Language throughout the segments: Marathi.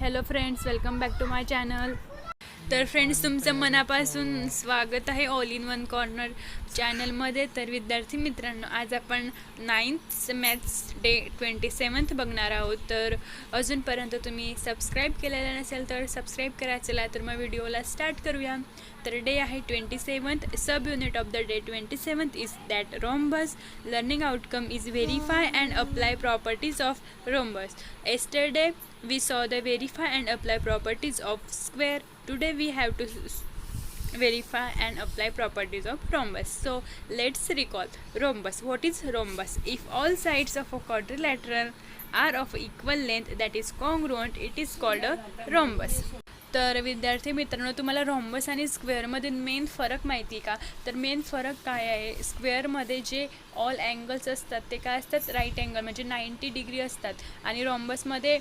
Hello friends, welcome back to my channel. तर फ्रेंड्स, तुमचं मनापासून स्वागत आहे ऑल इन वन कॉर्नर चॅनलमध्ये. तर विद्यार्थी मित्रांनो, आज आपण 9th मॅथ्स डे 27th बघणार आहोत. तर अजूनपर्यंत तुम्ही सबस्क्राईब केलेलं नसेल तर सबस्क्राईब करा. चला तर मग व्हिडिओला स्टार्ट करूया. तर डे आहे 27th. Sub unit of the day 27th is that rhombus. Learning outcome is verify and apply properties of rhombus. Yesterday we saw the verify and apply properties of square. Today we have to verify and apply properties of rhombus. So let's recall rhombus. What is rhombus? If all sides of a quadrilateral are of equal length, that is congruent, it is called a rhombus. तर विद्यार्थी मित्रांनो, तुम्हाला रॉम्बस आणि स्क्वेअरमध्ये मेन फरक माहिती आहे का? तर मेन फरक काय आहे? स्क्वेअरमध्ये जे ऑल अँगल्स असतात ते काय असतात? राईट अँगल म्हणजे 90 डिग्री असतात, आणि रॉम्बसमध्ये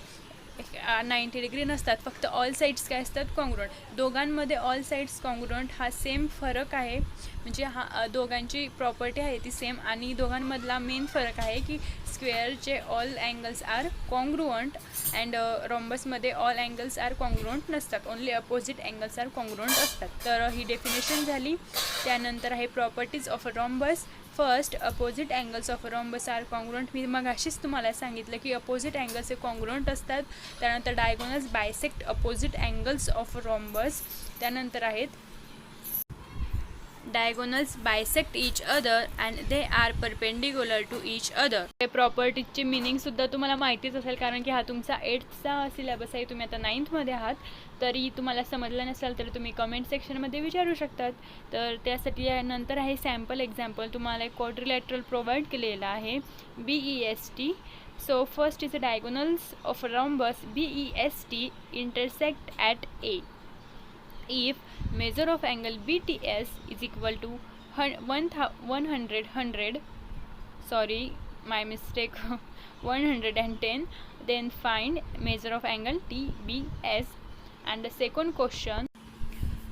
90 डिग्री नसतात. फक्त ऑल साईड्स काय असतात? कॉन्ग्रुएंट. दोघांमध्ये ऑल साईड्स कॉन्ग्रुएंट हा सेम फरक आहे. म्हणजे हा दोघांची प्रॉपर्टी आहे ती सेम, आणि दोघांमधला मेन फरक आहे की स्क्वेअरचे all angles are congruent and रॉम्बसमध्ये ऑल अँगल्स आर कॉन्ग्रुएंट नसतात. Only opposite angles are congruent असतात. तर ही डेफिनेशन झाली. त्यानंतर आहे properties of rhombus. First, opposite angles of rhombus are congruent. मी मग अशीच तुम्हाला सांगितलं की अपोजिट अँगल्स हे कॉन्ग्रुएंट असतात. त्यानंतर diagonals bisect opposite angles of rhombus. त्यानंतर आहेत diagonals bisect each other and they are perpendicular to each other. हे प्रॉपर्टीजची मिनिंगसुद्धा तुम्हाला माहितीच असेल, कारण की हा तुमचा 8th सिलेबस आहे. तुम्ही आता 9th मध्ये आहात. तरी तुम्हाला समजलं नसेल तर तुम्ही कमेंट सेक्शनमध्ये विचारू शकतात. तर त्यासाठी नंतर आहे सॅम्पल एक्झाम्पल. तुम्हाला एक क्वाड्रिलॅटरल प्रोव्हाइड केलेला आहे, BEST. So first is the diagonals of rhombus BEST intersect at A. If measure of angle BTS is equal to 100, sorry, my mistake, 110, then find measure of angle TBS. And the second question,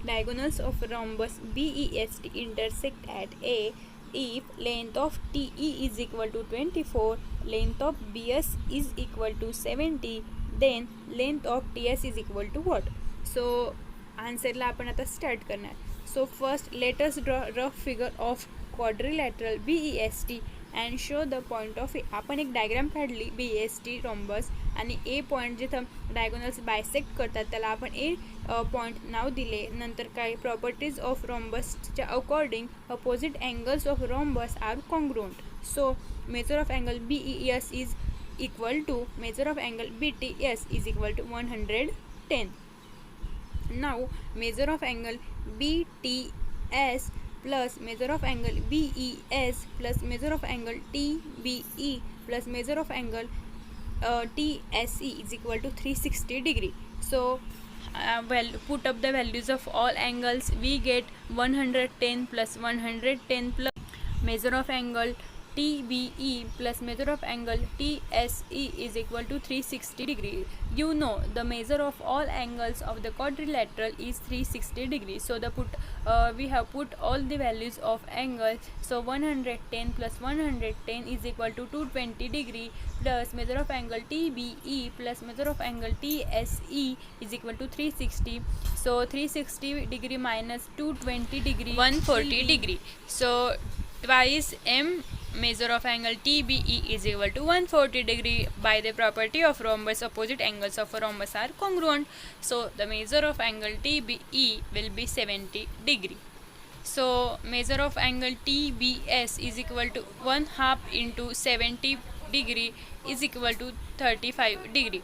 diagonals of rhombus BEST intersect at A. If length of TE is equal to 24, length of BS is equal to 70, then length of TS is equal to what? So आन्सरला आपण आता स्टार्ट करणार. So first let us draw rough figure of quadrilateral BEST and show the point of A. आपण एक डायग्राम काढली BEST रॉम्बस, आणि ए पॉईंट जिथं डायगोनल्स बायसेक्ट करतात त्याला आपण ए पॉईंट नाव दिले. नंतर काय? प्रॉपर्टीज ऑफ रॉम्बसच्या according opposite angles of rhombus are congruent. So measure of angle BES is equal to measure of angle BTS is equal to 110. Now measure of angle BTS plus measure of angle BES plus measure of angle TBE plus measure of angle TSE is equal to 360 degree. So put up the values of all angles. We get 110 plus 110 plus measure of angle TBE plus measure of angle TSE is equal to 360 degree. You know the measure of all angles of the quadrilateral is 360 degrees. So we have put all the values of angles. So 110 plus 110 is equal to 220 degree plus measure of angle TBE plus measure of angle TSE is equal to 360. So 360 degree minus 220 degree, 140 degree. So twice M measure of angle TBE is equal to 140 degree. By the property of rhombus, opposite angles of a rhombus are congruent. So the measure of angle TBE will be 70 degree. So measure of angle TBS is equal to 1/2 into 70 degree is equal to 35 degree.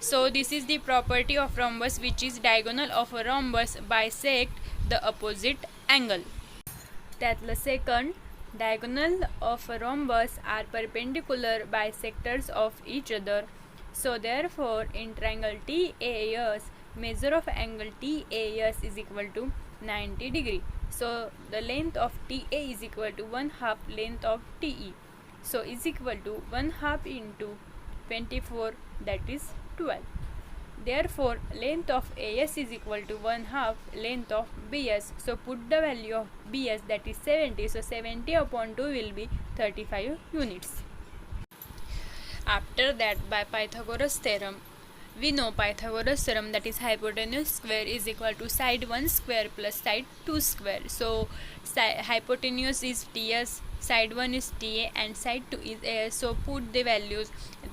So this is the property of rhombus, which is diagonal of a rhombus bisect the opposite angle. त्यातलं second, diagonal of a rhombus are perpendicular bisectors of each other. So therefore in triangle TAS, measure of angle TAS is equal to 90 degree. So the length of TA is equal to 1/2 length of TE. So is equal to 1/2 into 24, that is 12. Therefore length of AS is equal to 1/2 length of BS. So put the value of BS, that is 70. So 70 upon 2 will be 35 units. After that, by Pythagoras theorem, We know Pythagoras theorem, that is hypotenuse square is equal to side 1 square plus side 2 square. So hypotenuse is ts, side 1 is ta, and side 2 is as. So put the values,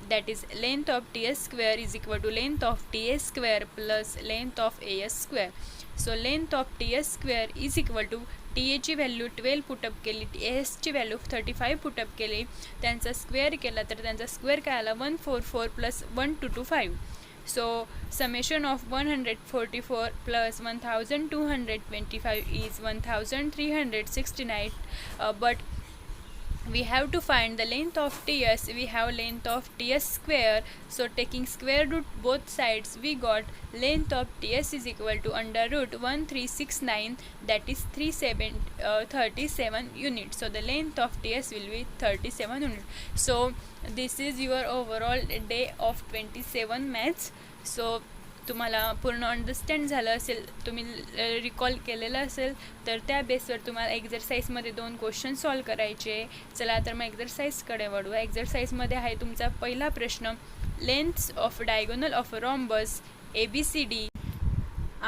that is length of ts square is equal to length of ta square plus length of as square. So length of ts square is equal to TA ची व्हॅल्यू 12 पुटअप केली, एस ची व्हॅल्यू 35 पुटअप केली, त्यांचा स्क्वेअर केला तर त्यांचा स्क्वेअर काय आला 144 plus 1225. So summation of 144 plus 1225 is 1369, but we have to find the length of ts. We have length of ts square, so taking square root both sides we got length of ts is equal to under root 1369, that is 37 units. So the length of ts will be 37 units. So this is your overall day of 27 maths. So तुम्हाला पूर्ण अंडरस्टँड झालं असेल, तुम्ही रिकॉल केलेलं असेल तर त्या बेसवर तुम्हाला एक्झरसाइजमध्ये 2 क्वेश्चन सॉल्व करायचे. चला तर मग एक्झरसाइजकडे वळूया. एक्झरसाइजमध्ये आहे तुमचा पहिला प्रश्न, lengths of diagonal of rhombus ABCD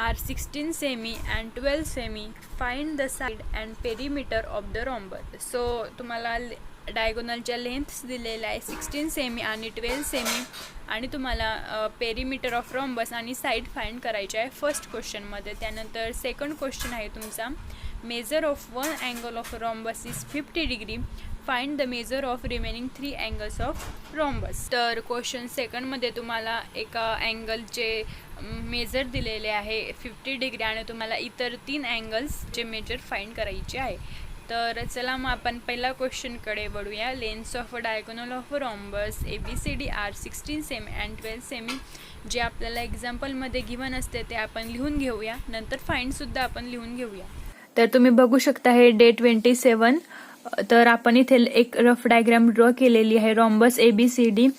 are 16 semi and 12 semi. Find the side and perimeter of the rhombus. So तुम्हाला डायगोनलच्या लेंथ्स दिलेल्या आहे 16 सेमी आणि 12 सेमी, आणि तुम्हाला पेरीमीटर ऑफ रॉम्बस आणि साईड फाइंड करायचे आहे फर्स्ट क्वेश्चनमध्ये. त्यानंतर सेकंड क्वेश्चन आहे तुमचा, measure of one angle of rhombus is 50 degree. Find the measure of remaining 3 angles of rhombus. तर क्वेश्चन सेकंडमध्ये तुम्हाला एका अँगलचे मेजर दिलेले आहे 50 डिग्री आणि तुम्हाला इतर 3 अँगल्सचे मेजर फाइंड करायचे आहे. तर चला मग आपण पहिला क्वेश्चनकडे वळूया. Lengths of diagonal of rhombus ABCD are 16 cm and 12 cm. जे आपल्याला एक्झाम्पलमध्ये गिवन असते ते आपण लिहून घेऊया, नंतर फाइंडसुद्धा आपण लिहून घेऊया. तर तुम्ही बघू शकता हे डे 27. तर आपण इथे एक रफ डायग्राम ड्रॉ केलेली आहे. Rhombus ABCD,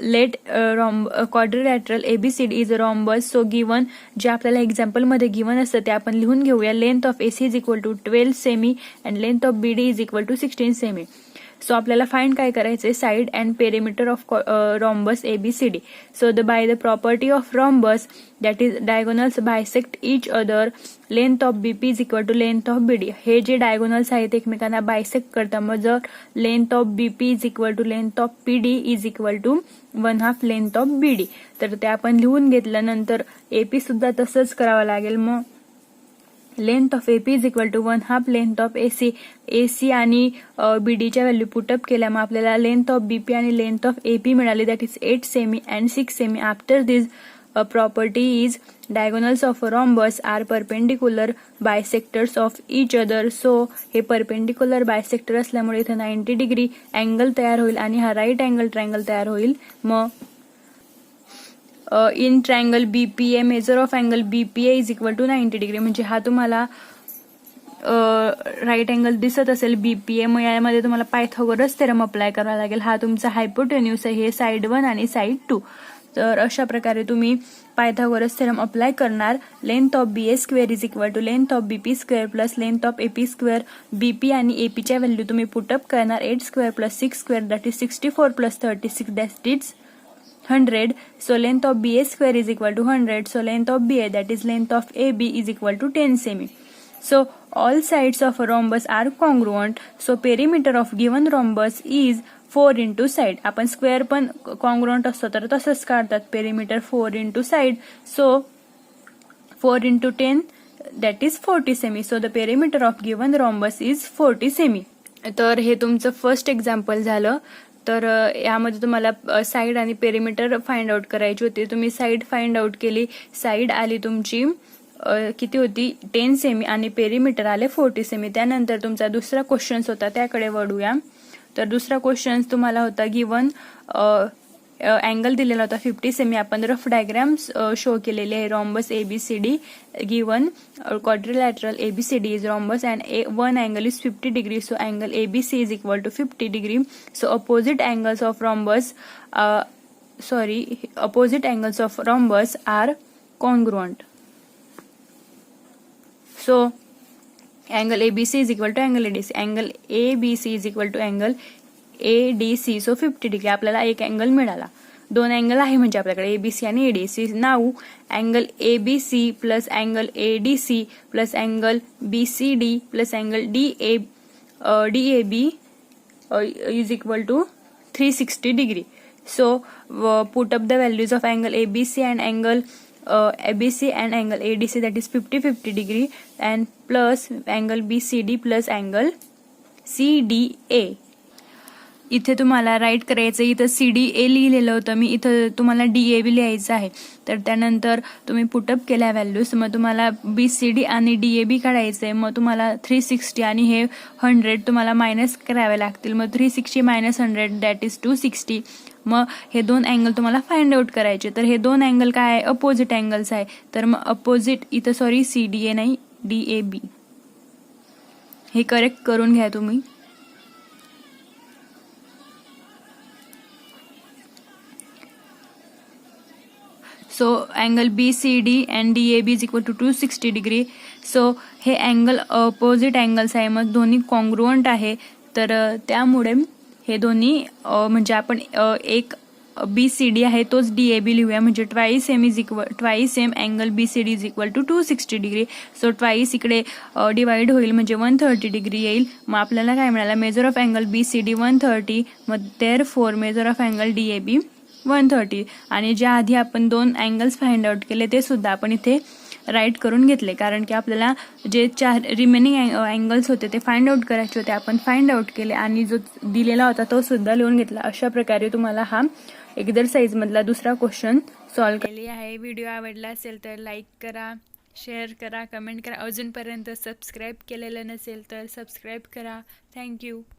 let quadrilateral ABCD is rhombus. So given जे आपल्याला एक्झाम्पलमध्ये गिवन असतं ते आपण लिहून घेऊया. Length of AC is equal to 12 cm and length of BD is equal to 16 cm. So आपल्याला फाइंड काय करायचे, side and perimeter of rhombus ABCD. So by the property of rhombus, that is diagonals bisect each other, length of BP is equal to length of BD. हे जे डायगोनल्स आहेत एकमेकांना बायसेक्ट करतात, मग जर length of BP is equal to length of PD is equal to 1/2 length of BD. तर ते आपण लिहून घेतल्यानंतर AP सुद्धा तसंच करावं लागेल. मग length of AP is equal to 1/2 length of AC आणि BDच्या व्हॅल्यू पुटअप केल्या, मग आपल्याला लेंथ ऑफ BP आणि लेंथ ऑफ AP मिळाली, that is 8 cm and 6 cm. After this property is diagonals of a rhombus are perpendicular bisectors of each other. So हे perpendicular bisector असल्यामुळे इथे 90 डिग्री अँगल तयार होईल आणि हा राईट अँगल ट्रायंगल तयार होईल. मग in triangle BPA, measure of angle BPA is equal to 90 degree. म्हणजे हा तुम्हाला राईट अँगल दिसत असेल BPA. मग यामध्ये तुम्हाला पायथागोरस थेरम अप्लाय करावा लागेल. हा तुमचा हायपोटेन्यूस आहे, हे साइड 1 आणि साइड 2. तर अशा प्रकारे तुम्ही पायथागोरस थेरम अप्लाय करणार. Length of BA square is equal to length of BP square plus length of AP square. BP आणि AP च्या व्हॅल्यू तुम्ही पुटअप करणार. 8 square plus 6 square, that is 64 plus 36, that is 100. So length of BA square is equal to 100. So length of BA, that is length of AB, is equal to 10 semi. So all sides of a rhombus are congruent. So perimeter of given rhombus is 4 into side. आपण स्क्वेअर पण कॉन्ग्रुएंट असतो तर तसंच काढतात. Perimeter 4 into side. So 4 into 10, that is 40 semi. So the perimeter of given rhombus is 40 semi. तर हे तुमचं फर्स्ट एक्झाम्पल झालं. तर यामध्ये तुम्हाला साईड आणि पेरिमीटर फाइंड आउट करायची होती. तुम्ही साईड फाइंड आउट केली. साईड आली तुमची किती होती 10 सेमी आणि पेरिमीटर आले 40 सेमी. त्यानंतर तुमचा दुसरा क्वेश्चन होता, त्याकडे वळूया. तर दुसरा क्वेश्चन तुम्हाला होता गिवन अँगल दिलेला होता 50 सेमी. आपण रफ डायग्राम्स शो केलेले आहे. Rhombus ABCD given quadrilateral ABCD is rhombus and one angle is 50 degree. So angle ABC is equal to 50 degree. So opposite angles of rhombus are congruent. So angle ABC is equal to angle ADC. Angle ABC is equal to angle ADC. So 50 degree आपल्याला एक अँगल मिळाला. दोन अँगल आहे म्हणजे आपल्याकडे ABC आणि ADC. Now angle ABC plus angle ADC plus angle BCD plus angle DAB is equal to 360 degree. So put up the values of angle ABC and angle ADC, that is 50 degree, and plus angle BCD plus angle CDA. इथे तुम्हाला राईट करायचं. इथं CDA लिहिलेलं होतं मी, इथं तुम्हाला DAB लिहायचं आहे. तर त्यानंतर तुम्ही पुटअप केल्या व्हॅल्यूज, मग तुम्हाला BCD आणि DAB काढायचं आहे. मग तुम्हाला 360 आणि हे 100 तुम्हाला मायनस करावे लागतील. मग 360 मायनस 100 दॅट इज 260. मग हे दोन अँगल तुम्हाला फाइंड आउट करायचे. तर हे दोन अँगल काय आहे, अपोजिट अँगल्स आहे. तर मग अपोजिट इथं सॉरी CDA नाही DAB, हे करेक्ट करून घ्या तुम्ही. So angle BCD and DAB is equal to 260 degree. So हे अँगल अपोजिट अँगल्स आहे, मग दोन्ही कॉन्ग्रुअंट आहे. तर त्यामुळे हे दोन्ही म्हणजे आपण एक BCD आहे तोच DAB लिहूया, म्हणजे twice same angle BCD is equal to 260 degree. So twice इकडे डिवाइड होईल म्हणजे 130 डिग्री येईल. मग आपल्याला काय मिळालं, मेजर ऑफ अँगल BCD 130, मग therefore major of angle DAB 130. आणि ज्या आधी आपण दोन अँगल्स फाइंड आउट केले ते सुद्धा आपण इथे राईट करून घेतले, कारण की आपल्याला जे 4 रिमेनिंग अँगल्स होते ते फाइंड आउट करायचे होते, आपण फाइंड आउट केले आणि जो दिलेला होता तो सुद्धा लिहून घेतला. अशा प्रकारे तुम्हाला हा एक्झरसाइज मधला दुसरा क्वेश्चन सॉल्व्ह केले आहे. व्हिडिओ आवडला असेल तर लाईक करा, शेअर करा, कमेंट करा. अजूनपर्यंत सबस्क्राईब केलेलं नसेल तर सबस्क्राईब करा. थँक्यू.